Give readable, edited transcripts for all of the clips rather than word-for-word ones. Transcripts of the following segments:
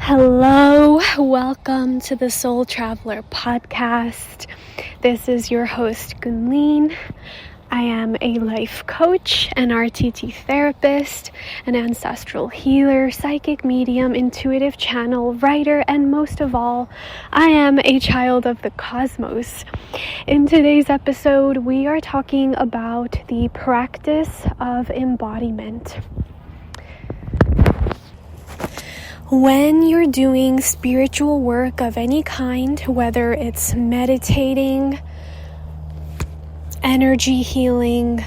Hello, welcome to the Soul Traveler podcast. This is your host, Gunleen. I am a life coach, an RTT therapist, an ancestral healer, psychic medium, intuitive channel, writer, and most of all, I am a child of the cosmos. In today's episode, we are talking about the practice of embodiment. When you're doing spiritual work of any kind, whether it's meditating, energy healing,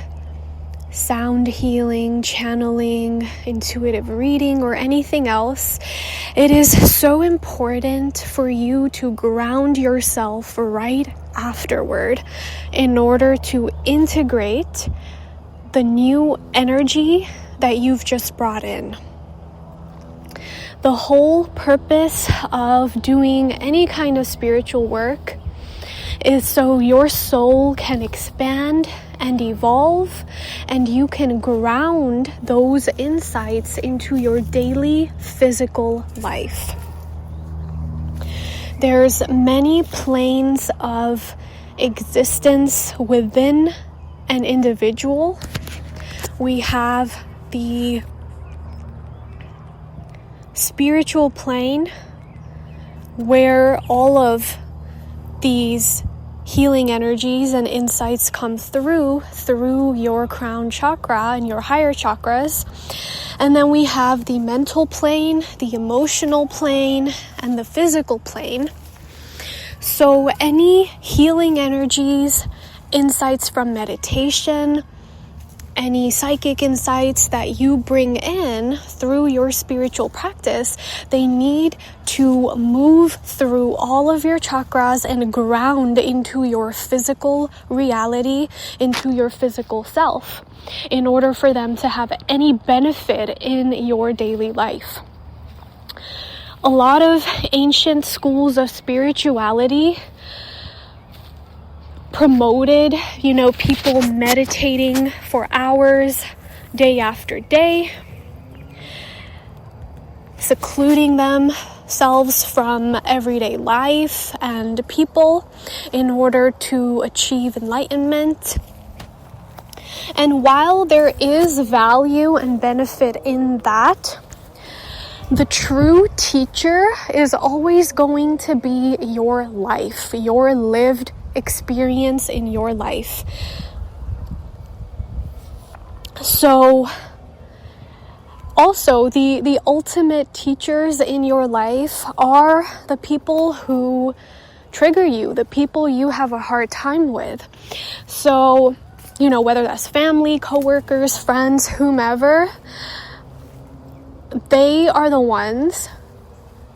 sound healing, channeling, intuitive reading, or anything else, it is so important for you to ground yourself right afterward in order to integrate the new energy that you've just brought in. The whole purpose of doing any kind of spiritual work is so your soul can expand and evolve, and you can ground those insights into your daily physical life. There's many planes of existence within an individual. We have the spiritual plane, where all of these healing energies and insights come through your crown chakra and your higher chakras. And then we have the mental plane, the emotional plane, and the physical plane. So any healing energies, insights from meditation, any psychic insights that you bring in through your spiritual practice, they need to move through all of your chakras and ground into your physical reality, into your physical self, in order for them to have any benefit in your daily life. A lot of ancient schools of spirituality promoted, people meditating for hours, day after day, secluding themselves from everyday life and people in order to achieve enlightenment. And while there is value and benefit in that, the true teacher is always going to be your life, your lived experience in your life. So also the ultimate teachers in your life are the people who trigger you, the people you have a hard time with. So, whether that's family, coworkers, friends, whomever, they are the ones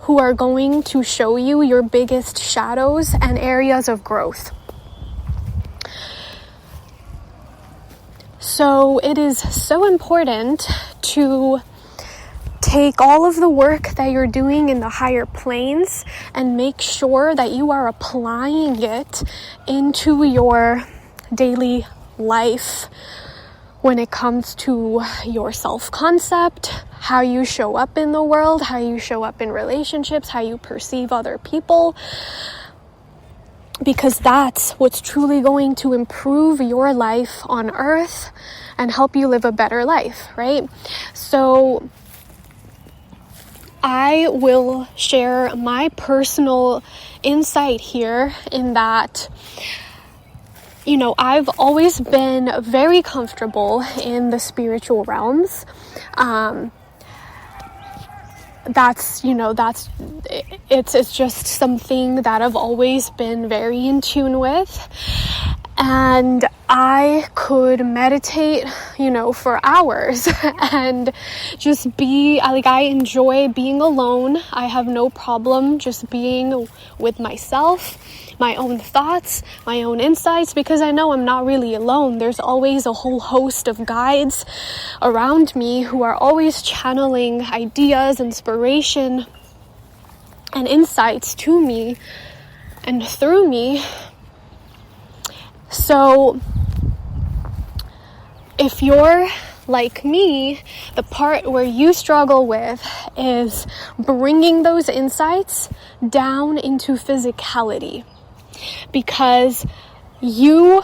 who are going to show you your biggest shadows and areas of growth. So it is so important to take all of the work that you're doing in the higher planes and make sure that you are applying it into your daily life when it comes to your self-concept, how you show up in the world, how you show up in relationships, how you perceive other people, because that's what's truly going to improve your life on earth and help you live a better life, right? So I will share my personal insight here in that I've always been very comfortable in the spiritual realms. It's just something that I've always been very in tune with. And I could meditate, for hours and just I enjoy being alone. I have no problem just being with myself, my own thoughts, my own insights, because I know I'm not really alone. There's always a whole host of guides around me who are always channeling ideas, inspiration, and insights to me and through me. So if you're like me, the part where you struggle with is bringing those insights down into physicality, because you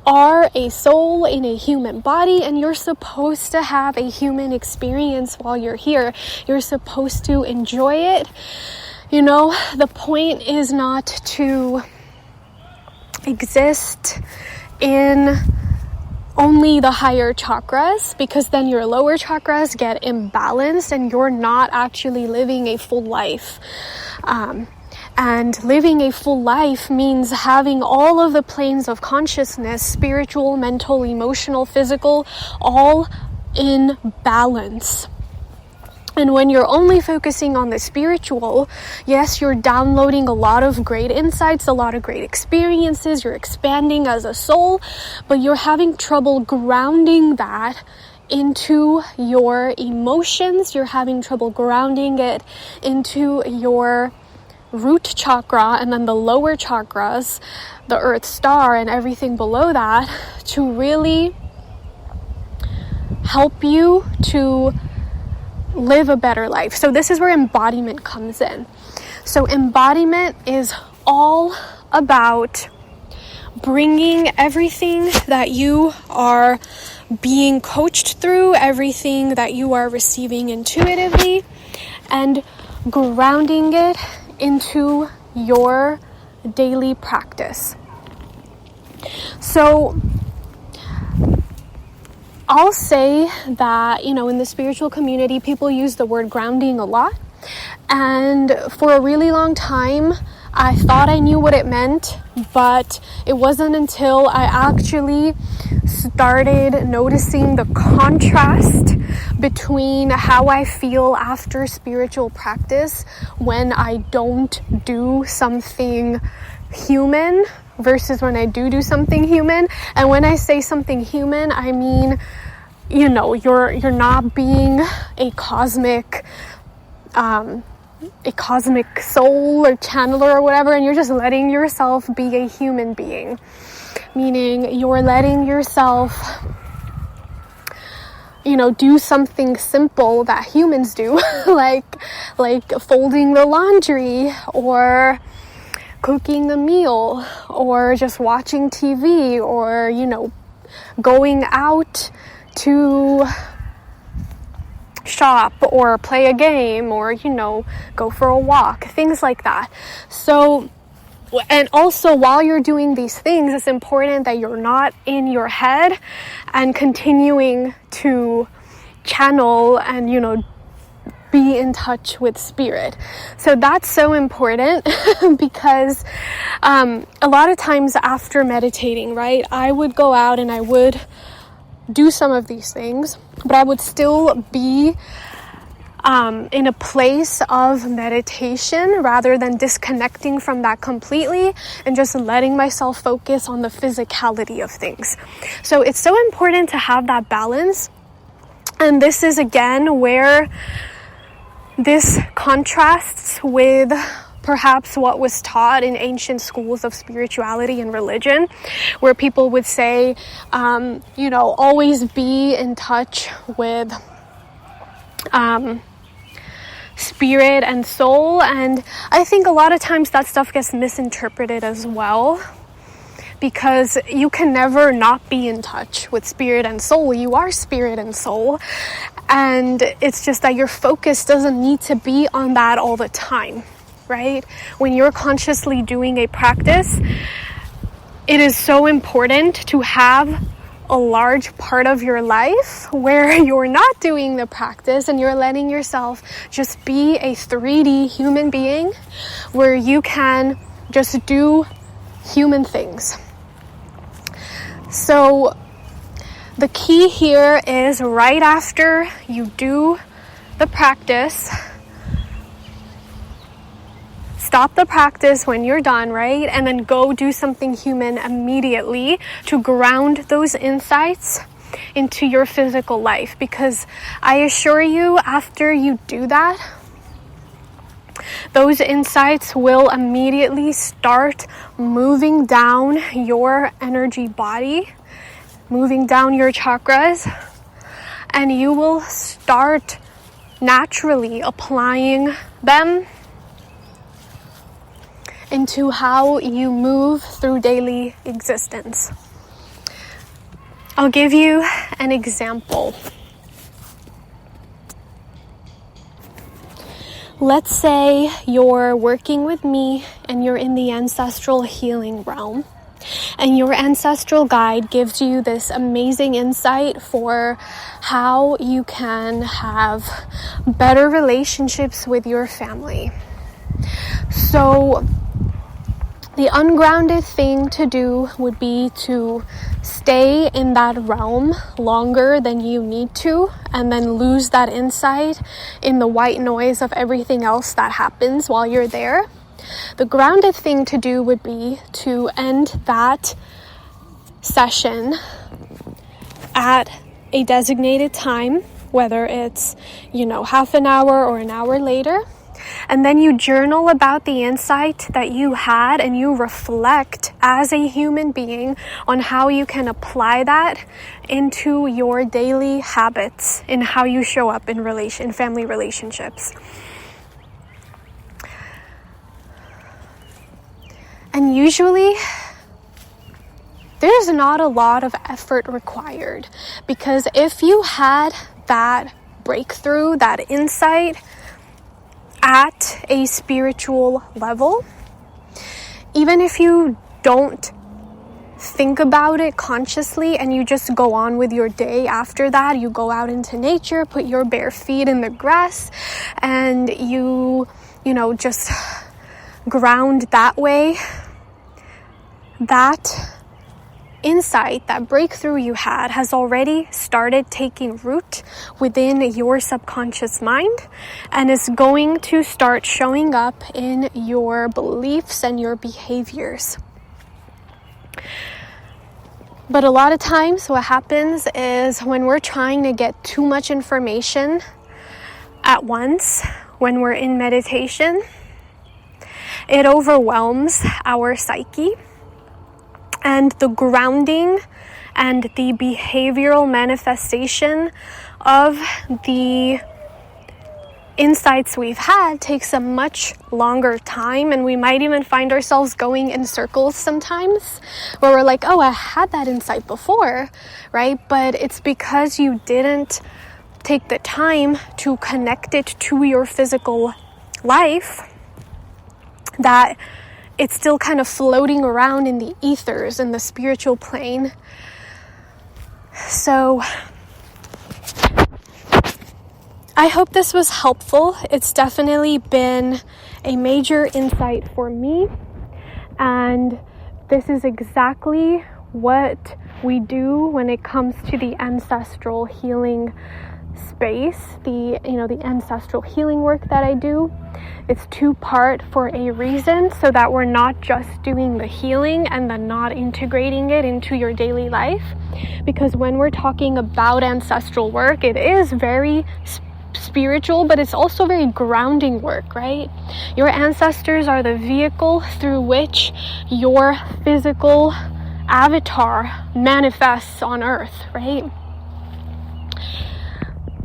are a soul in a human body, and you're supposed to have a human experience while you're here. You're supposed to enjoy it. You know, the point is not to exist in only the higher chakras, because then your lower chakras get imbalanced and you're not actually living a full life. And living a full life means having all of the planes of consciousness, spiritual, mental, emotional, physical, all in balance. And when you're only focusing on the spiritual, yes, you're downloading a lot of great insights, a lot of great experiences, you're expanding as a soul, but you're having trouble grounding that into your emotions. You're having trouble grounding it into your root chakra, and then the lower chakras, the earth star and everything below that, to really help you to live a better life. So this is where embodiment comes in. So embodiment is all about bringing everything that you are being coached through, everything that you are receiving intuitively, and grounding it into your daily practice. So I'll say that, you know, in the spiritual community, people use the word grounding a lot. And for a really long time, I thought I knew what it meant, but it wasn't until I actually started noticing the contrast between how I feel after spiritual practice when I don't do something human versus when I do something human. And when I say something human, I mean, you know, you're not being a cosmic soul or channeler or whatever, and you're just letting yourself be a human being. Meaning you're letting yourself, you know, do something simple that humans do, like folding the laundry or cooking the meal or just watching TV or, you know, going out to shop or play a game or, you know, go for a walk, things like that. So, and also while you're doing these things, it's important that you're not in your head and continuing to channel and, you know, be in touch with spirit. So that's so important because a lot of times after meditating, right, I would go out and I would do some of these things, but I would still be in a place of meditation rather than disconnecting from that completely and just letting myself focus on the physicality of things. So it's so important to have that balance. And this is again where this contrasts with perhaps what was taught in ancient schools of spirituality and religion, where people would say, you know, always be in touch with spirit and soul. And I think a lot of times that stuff gets misinterpreted as well, because you can never not be in touch with spirit and soul. You are spirit and soul. And it's just that your focus doesn't need to be on that all the time, right? When you're consciously doing a practice, it is so important to have a large part of your life where you're not doing the practice and you're letting yourself just be a 3D human being where you can just do human things. So the key here is right after you do the practice, stop the practice when you're done, right? And then go do something human immediately to ground those insights into your physical life. Because I assure you, after you do that, those insights will immediately start moving down your energy body, moving down your chakras. and you will start naturally applying them into how you move through daily existence. I'll give you an example. Let's say you're working with me and you're in the ancestral healing realm, and your ancestral guide gives you this amazing insight for how you can have better relationships with your family. So the ungrounded thing to do would be to stay in that realm longer than you need to, and then lose that insight in the white noise of everything else that happens while you're there. The grounded thing to do would be to end that session at a designated time, whether it's, half an hour or an hour later. And then you journal about the insight that you had, and you reflect as a human being on how you can apply that into your daily habits, in how you show up in family relationships. And usually, there's not a lot of effort required, because if you had that breakthrough, that insight at a spiritual level, even if you don't think about it consciously and you just go on with your day after that, you go out into nature, put your bare feet in the grass, and you just ground that way, that insight, that breakthrough you had has already started taking root within your subconscious mind, and is going to start showing up in your beliefs and your behaviors. But a lot of times what happens is, when we're trying to get too much information at once, when we're in meditation, it overwhelms our psyche. And the grounding and the behavioral manifestation of the insights we've had takes a much longer time, and we might even find ourselves going in circles sometimes, where we're like, oh, I had that insight before, right? But it's because you didn't take the time to connect it to your physical life, that it's still kind of floating around in the ethers, in the spiritual plane. So I hope this was helpful. It's definitely been a major insight for me, and this is exactly what we do when it comes to the ancestral healing space, the ancestral healing work that I do. It's two-part for a reason, so that we're not just doing the healing and then not integrating it into your daily life. Because when we're talking about ancestral work, it is very spiritual, but it's also very grounding work, right? Your ancestors are the vehicle through which your physical avatar manifests on earth, right?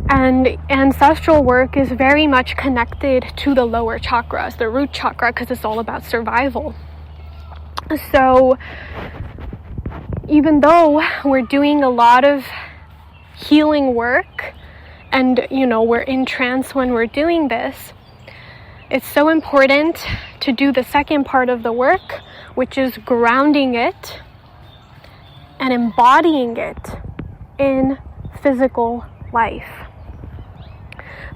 And ancestral work is very much connected to the lower chakras, the root chakra, because it's all about survival. So even though we're doing a lot of healing work, and we're in trance when we're doing this, it's so important to do the second part of the work, which is grounding it and embodying it in physical life.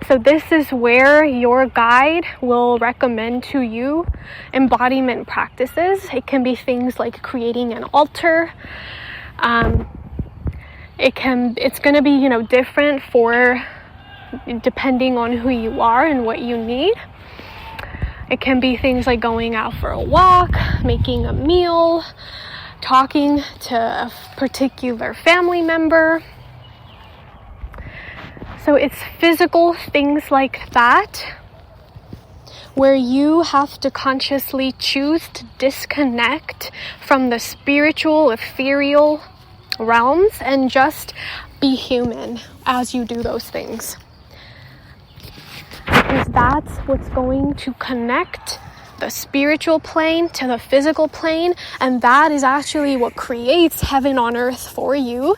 So this is where your guide will recommend to you embodiment practices. It can be things like creating an altar. It's going to be, different depending on who you are and what you need. It can be things like going out for a walk, making a meal, talking to a particular family member. So it's physical things like that, where you have to consciously choose to disconnect from the spiritual, ethereal realms and just be human as you do those things. Because that's what's going to connect the spiritual plane to the physical plane, and that is actually what creates heaven on earth for you,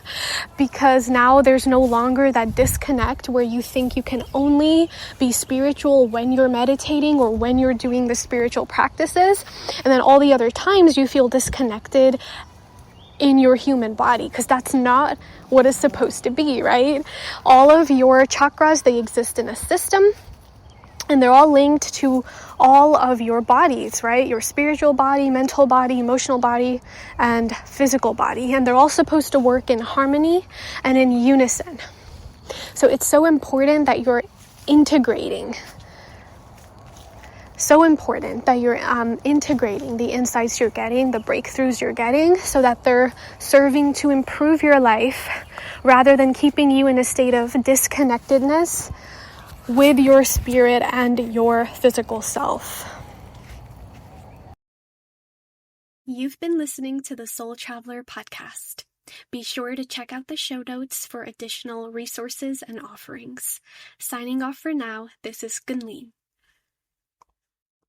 because now there's no longer that disconnect where you think you can only be spiritual when you're meditating or when you're doing the spiritual practices, and then all the other times you feel disconnected in your human body, because that's not what it's supposed to be, right? All of your chakras, they exist in a system, and they're all linked to all of your bodies, right? Your spiritual body, mental body, emotional body, and physical body. And they're all supposed to work in harmony and in unison. So it's so important that you're integrating. So important that you're integrating the insights you're getting, the breakthroughs you're getting, so that they're serving to improve your life rather than keeping you in a state of disconnectedness with your spirit and your physical self. You've been listening to the Soul Traveler podcast. Be sure to check out the show notes for additional resources and offerings. Signing off for now, this is Gunleen.